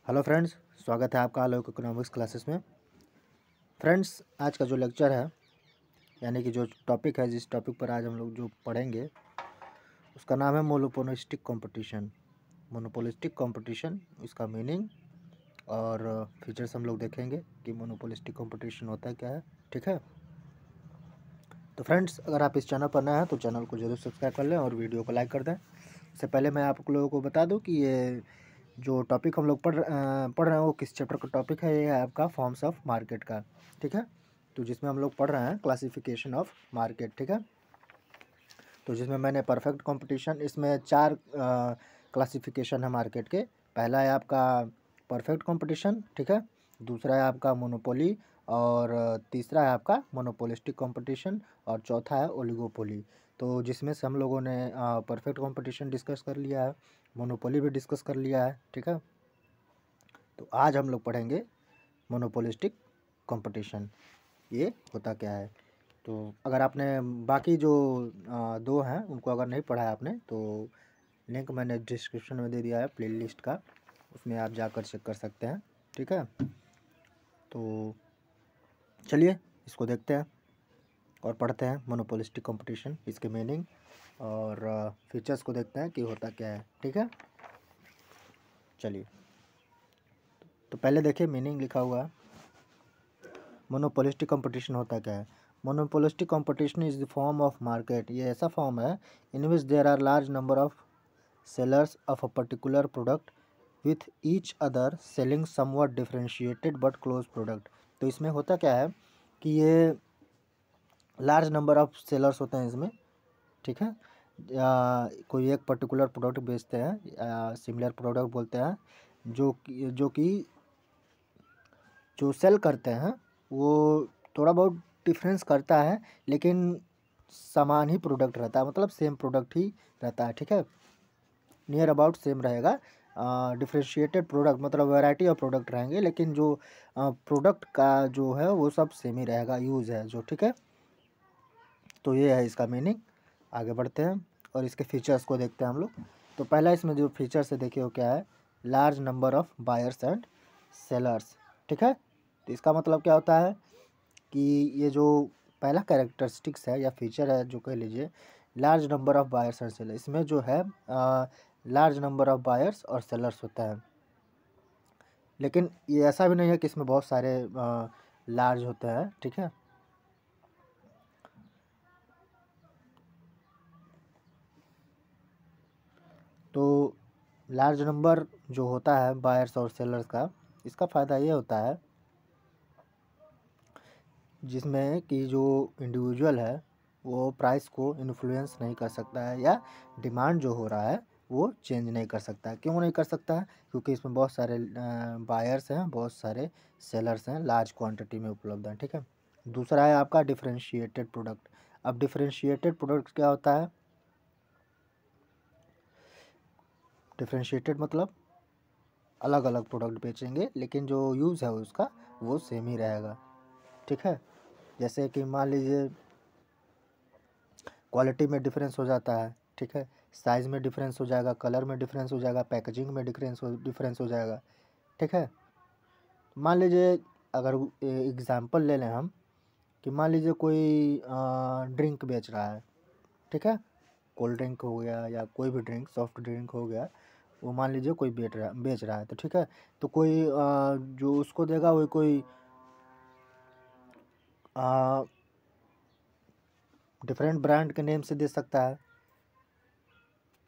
Hello friends, स्वागत है आपका आलोक इकोनॉमिक्स क्लासेस में। फ्रेंड्स, आज का जो लेक्चर है यानी कि जो टॉपिक है, जिस टॉपिक पर आज हम लोग जो पढ़ेंगे उसका नाम है मोनोपोलिस्टिक कंपटीशन। मोनोपोलिस्टिक कंपटीशन, इसका मीनिंग और फीचर्स हम लोग देखेंगे कि मोनोपोलिस्टिक कंपटीशन होता है क्या है। ठीक है, तो फ्रेंड्स, अगर आप इस चैनल पर नए हैं तो चैनल को जरूर सब्सक्राइब कर लें और वीडियो को लाइक कर दें। इससे पहले मैं आप लोगों को बता दूं कि ये जो टॉपिक हम लोग पढ़ रहे हैं वो किस चैप्टर का टॉपिक है। ये है आपका फॉर्म्स ऑफ मार्केट का। ठीक है, तो जिसमें हम लोग पढ़ रहे हैं क्लासिफिकेशन ऑफ मार्केट। ठीक है, तो जिसमें मैंने परफेक्ट कंपटीशन, इसमें 4 क्लासिफिकेशन है मार्केट के। पहला है आपका परफेक्ट कंपटीशन, ठीक है। दूसरा है आपका मोनोपोली, और तीसरा है आपका मोनोपोलिस्टिक कंपटीशन, और चौथा है ओलिगोपोली। तो जिसमें से हम लोगों ने परफेक्ट कंपटीशन डिस्कस कर लिया है, मोनोपोली भी डिस्कस कर लिया है। ठीक है, तो आज हम लोग पढ़ेंगे मोनोपोलिस्टिक कंपटीशन, ये होता क्या है। तो अगर आपने बाकी जो 2 हैं उनको अगर नहीं पढ़ा है आपने, तो लिंक मैंने डिस्क्रिप्शन में दे दिया है प्लेलिस्ट का, उसमें आप जाकर चेक कर सकते हैं। ठीक है, तो चलिए इसको देखते हैं और पढ़ते हैं मोनोपोलिस्टिक कंपटीशन, इसके मीनिंग और फीचर्स को देखते हैं कि होता क्या है। ठीक है, चलिए, तो पहले देखिए मीनिंग लिखा हुआ है। मोनोपोलिस्टिक कंपटीशन होता क्या है। Monopolistic competition is the form of market, ये ऐसा फॉर्म है in which there are large number of sellers of a particular product with each other selling somewhat differentiated but close product. तो इसमें होता क्या है कि ये लार्ज नंबर ऑफ सेलर्स होते हैं इसमें। ठीक है, कोई एक पर्टिकुलर प्रोडक्ट बेचते हैं, सिमिलर प्रोडक्ट बोलते हैं, जो कि जो सेल करते हैं वो थोड़ा बहुत डिफरेंस करता है, लेकिन समान ही प्रोडक्ट रहता है, मतलब सेम प्रोडक्ट ही रहता है। ठीक है, नियर अबाउट सेम रहेगा। डिफरेंशिएटेड प्रोडक्ट मतलब वैरायटी ऑफ प्रोडक्ट रहेंगे, लेकिन जो प्रोडक्ट का जो है वो सब सेम ही रहेगा, यूज़ है जो। ठीक है, तो ये है इसका मीनिंग। आगे बढ़ते हैं और इसके फीचर्स को देखते हैं हम लोग। तो पहला इसमें जो फीचर्स है देखिए वो क्या है, large number of buyers and sellers. ठीक है, तो इसका मतलब क्या होता है कि ये जो पहला कैरेक्टरिस्टिक्स है या फीचर है, जो कह लीजिए large number of buyers and sellers, इसमें जो है लार्ज नंबर ऑफ बायर्स और सेलर्स होता है। लेकिन ये ऐसा भी नहीं है कि इसमें बहुत सारे लार्ज होते हैं। ठीक है, तो लार्ज नंबर जो होता है बायर्स और सेलर्स का, इसका फ़ायदा ये होता है जिसमें कि जो इंडिविजुअल है वो प्राइस को इन्फ्लुएंस नहीं कर सकता है, या डिमांड जो हो रहा है वो चेंज नहीं कर सकता है। क्यों नहीं कर सकता है? क्योंकि इसमें बहुत सारे बायर्स हैं, बहुत सारे सेलर्स हैं, लार्ज क्वांटिटी में उपलब्ध हैं। ठीक है, दूसरा है आपका डिफरेंशिएटेड प्रोडक्ट। अब डिफरेंशिएटेड प्रोडक्ट क्या होता है? डिफरेंशिएटेड मतलब अलग अलग प्रोडक्ट बेचेंगे, लेकिन जो यूज़ है उसका वो सेम ही रहेगा। ठीक है, जैसे कि मान लीजिए क्वालिटी में डिफरेंस हो जाता है। ठीक है, साइज़ में डिफरेंस हो जाएगा, कलर में डिफरेंस हो जाएगा, पैकेजिंग में डिफरेंस हो जाएगा। ठीक है, मान लीजिए अगर एग्ज़ाम्पल ले लें हम, कि मान लीजिए कोई ड्रिंक बेच रहा है। ठीक है, कोल्ड ड्रिंक हो गया या कोई भी ड्रिंक, सॉफ्ट ड्रिंक हो गया, वो मान लीजिए कोई बेच रहा है। तो ठीक है, तो कोई जो उसको देगा वो कोई डिफरेंट ब्रांड के नेम से दे सकता है।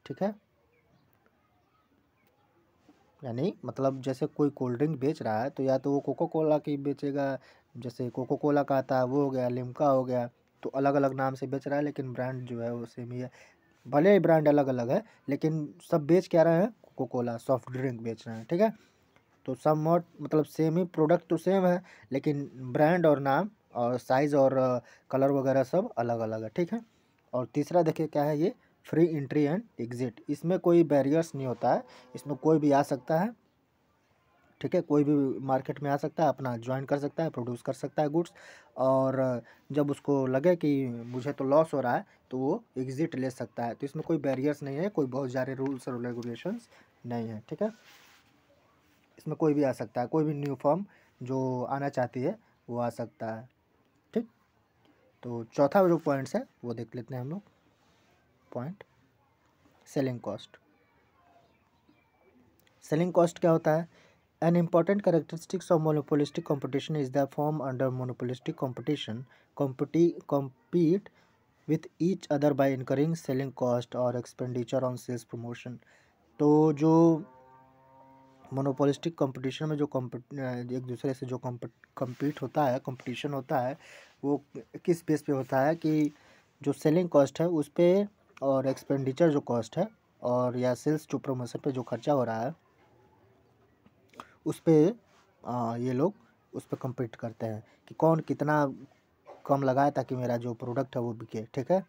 ठीक है, यानी मतलब जैसे कोई कोल्ड ड्रिंक बेच रहा है तो या तो वो कोको कोला की बेचेगा, जैसे कोको कोला का आता है वो हो गया, लिम्का हो गया, तो अलग अलग नाम से बेच रहा है, लेकिन ब्रांड जो है वो सेम ही है। भले ही ब्रांड अलग अलग है, लेकिन सब बेच क्या रहे हैं? कोको कोला सॉफ्ट ड्रिंक बेच रहे हैं। ठीक है, तो समवॉट मतलब सेम ही प्रोडक्ट तो सेम है, लेकिन ब्रांड और नाम और साइज़ और कलर वगैरह सब अलग अलग है। ठीक है, और तीसरा देखिए क्या है, ये फ्री एंट्री एंड एग्जिट। इसमें कोई बैरियर्स नहीं होता है, इसमें कोई भी आ सकता है। ठीक है, कोई भी मार्केट में आ सकता है, अपना ज्वाइन कर सकता है, प्रोड्यूस कर सकता है गुड्स, और जब उसको लगे कि मुझे तो लॉस हो रहा है तो वो एग्ज़िट ले सकता है। तो इसमें कोई बैरियर्स नहीं है, कोई बहुत सारे रूल्स और रेगुलेशंस नहीं है। ठीक है, इसमें कोई भी आ सकता है, कोई भी न्यू फॉर्म जो आना चाहती है वो आ सकता है। ठीक, तो चौथा जो पॉइंट्स है वो देख लेते हैं हम लोग। Point selling cost. Selling cost क्या होता है? An important characteristics of monopolistic competition is the firm under monopolistic competition compete with each other by incurring selling cost or expenditure on sales promotion। तो जो मोनोपोलिस्टिक कंपटीशन में जो एक दूसरे से जो compete होता है, कंपटीशन होता है, वो किस बेस पे होता है कि जो सेलिंग कॉस्ट है उस पे और एक्सपेंडिचर जो कॉस्ट है और या सेल्स टू प्रमोशन पे जो खर्चा हो रहा है उस पे ये लोग उस पे कम्पीट करते हैं कि कौन कितना कम लगाए ताकि मेरा जो प्रोडक्ट है वो बिके। ठीक है,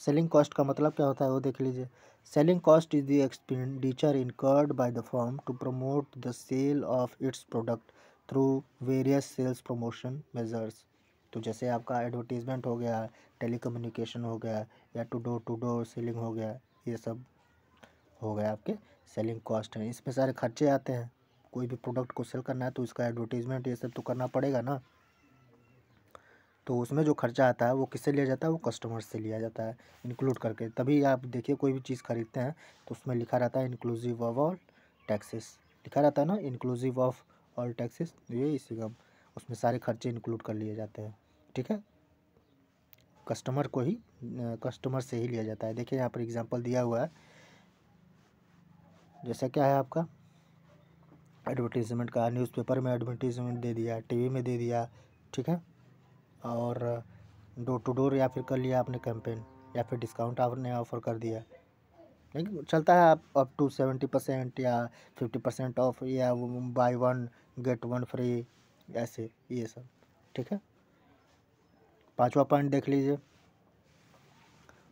सेलिंग कॉस्ट का मतलब क्या होता है वो देख लीजिए। Selling cost is the expenditure incurred by the firm to promote the sale of its product through various sales promotion measures. तो जैसे आपका एडवर्टीजमेंट हो गया, टेलीकम्युनिकेशन हो गया, या टू डोर सेलिंग हो गया, ये सब हो गया आपके सेलिंग कॉस्ट है। इसमें सारे खर्चे आते हैं, कोई भी प्रोडक्ट को सेल करना है तो इसका एडवर्टीजमेंट ये सब तो करना पड़ेगा ना। तो उसमें जो खर्चा आता है वो किससे लिया जाता है? वो कस्टमर से लिया जाता है इंक्लूड करके। तभी आप देखिए कोई भी चीज़ खरीदते हैं तो उसमें लिखा रहता है इंक्लूसिव ऑफ ऑल टैक्सेस, लिखा रहता है ना, इंक्लूसिव ऑफ ऑल टैक्सेस। ये इसी का उसमें सारे खर्चे इंक्लूड कर लिए जाते हैं। ठीक है, कस्टमर से ही लिया जाता है। देखिए यहाँ पर एग्जाम्पल दिया हुआ है, जैसा क्या है आपका एडवर्टीजमेंट का, न्यूज़पेपर में एडवर्टीजमेंट दे दिया, टीवी में दे दिया। ठीक है, और डोर टू डोर या फिर कर लिया आपने कैंपेन, या फिर डिस्काउंट आपने ऑफ़र कर दिया। लेकिन चलता है आप अप टू 70% या 50% ऑफ, या buy one get one free, ऐसे ये सब। ठीक है, पांचवा पॉइंट देख लीजिए,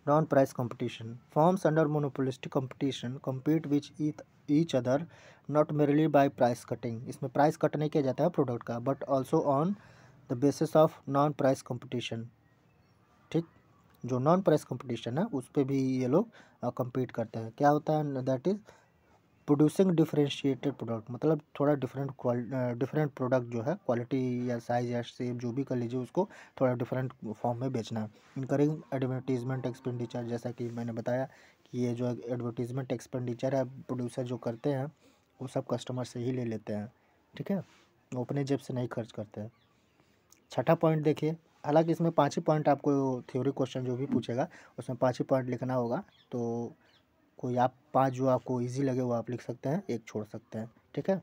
non price competition. Firms under monopolistic competition compete with each other not merely by price cutting. इसमें प्राइस कट नहीं किया जाता है प्रोडक्ट का, but also on the basis of non price competition. ठीक, जो नॉन प्राइस कंपटीशन है उस पर भी ये लोग compete करते हैं। क्या होता है? That is producing differentiated product, मतलब थोड़ा डिफरेंट प्रोडक्ट जो है, क्वालिटी या साइज या शेप जो भी कर लीजिए, उसको थोड़ा डिफरेंट फॉर्म में बेचना है। इनकरिंग एडवर्टीजमेंट एक्सपेंडिचर, जैसा कि मैंने बताया कि ये जो एडवर्टीजमेंट एक्सपेंडिचर है प्रोड्यूसर जो करते हैं वो सब कस्टमर से ही ले लेते हैं। ठीक है, वो अपने जेब से नहीं खर्च करते हैं। छठा पॉइंट देखिए, हालांकि इसमें 5 ही पॉइंट आपको थ्योरी क्वेश्चन जो भी पूछेगा उसमें 5 ही पॉइंट लिखना होगा, तो कोई आप 5 जो आपको इजी लगे वो आप लिख सकते हैं, एक छोड़ सकते हैं। ठीक है,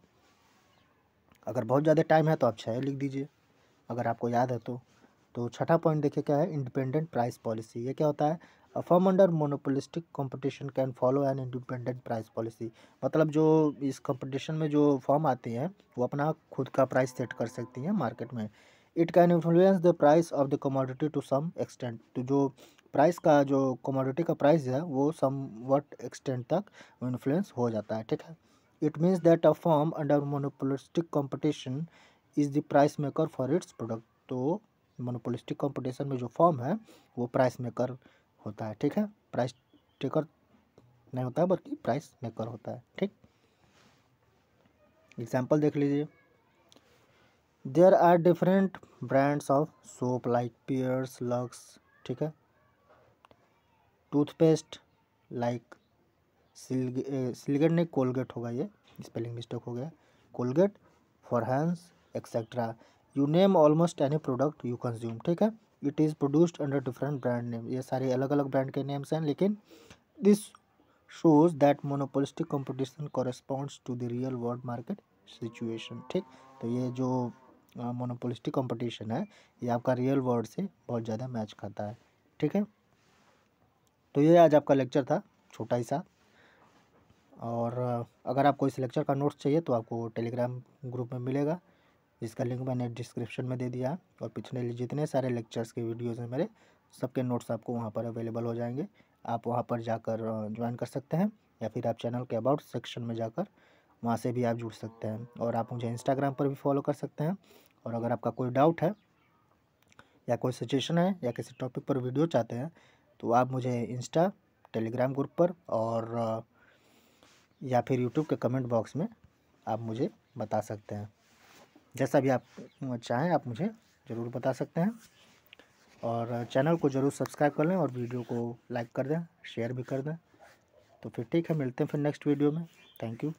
अगर बहुत ज़्यादा टाइम है तो आप 6 लिख दीजिए, अगर आपको याद है तो छठा पॉइंट देखिए क्या है, इंडिपेंडेंट प्राइस पॉलिसी। ये क्या होता है? A firm under monopolistic competition can follow an independent price policy. मतलब जो इस कंपटीशन में जो फर्म आती हैं वो अपना खुद का प्राइस सेट कर सकती हैं मार्केट में। It can influence the price of the commodity to some extent. तो जो प्राइस का जो कमोडिटी का प्राइस है वो सम वट एक्सटेंट तक इन्फ्लुएंस हो जाता है। ठीक है, it means that a firm under monopolistic competition is the price maker for its product. तो मोनोपोलिस्टिक कंपटीशन में जो फर्म है वो प्राइस मेकर होता है। ठीक है, प्राइस टेकर नहीं होता है बल्कि प्राइस मेकर होता है। ठीक, एग्जाम्पल देख लीजिए, there are different brands of soap like Pears, Lux. ठीक है, टूथपेस्ट लाइक सिलगेट नहीं, कोलगेट होगा, ये स्पेलिंग मिस्टेक हो गया, Colgate, Forhans etcetera. You name almost any product you consume. ठीक है, it is produced under different brand name. ये सारे अलग अलग ब्रांड के नेम्स हैं, लेकिन this shows that monopolistic competition corresponds to the real world market situation. ठीक, तो ये जो मोनोपोलिस्टिक कंपटीशन है ये आपका रियल वर्ल्ड से बहुत ज़्यादा मैच खाता है। ठीक है, तो ये आज आपका लेक्चर था, छोटा ही सा। और अगर आपको इस लेक्चर का नोट्स चाहिए तो आपको टेलीग्राम ग्रुप में मिलेगा, जिसका लिंक मैंने डिस्क्रिप्शन में दे दिया। और पिछले जितने सारे लेक्चर्स के वीडियोज़ हैं मेरे, सबके नोट्स आपको वहाँ पर अवेलेबल हो जाएंगे। आप वहाँ पर जाकर ज्वाइन कर सकते हैं, या फिर आप चैनल के अबाउट सेक्शन में जाकर वहाँ से भी आप जुड़ सकते हैं। और आप मुझे इंस्टाग्राम पर भी फॉलो कर सकते हैं। और अगर आपका कोई डाउट है या कोई सजेशन है या किसी टॉपिक पर वीडियो चाहते हैं तो आप मुझे इंस्टा, टेलीग्राम ग्रुप पर और या फिर यूट्यूब के कमेंट बॉक्स में आप मुझे बता सकते हैं। जैसा भी आप चाहें आप मुझे ज़रूर बता सकते हैं। और चैनल को ज़रूर सब्सक्राइब कर लें और वीडियो को लाइक कर दें, शेयर भी कर दें। तो फिर ठीक है, मिलते हैं फिर नेक्स्ट वीडियो में। Thank you.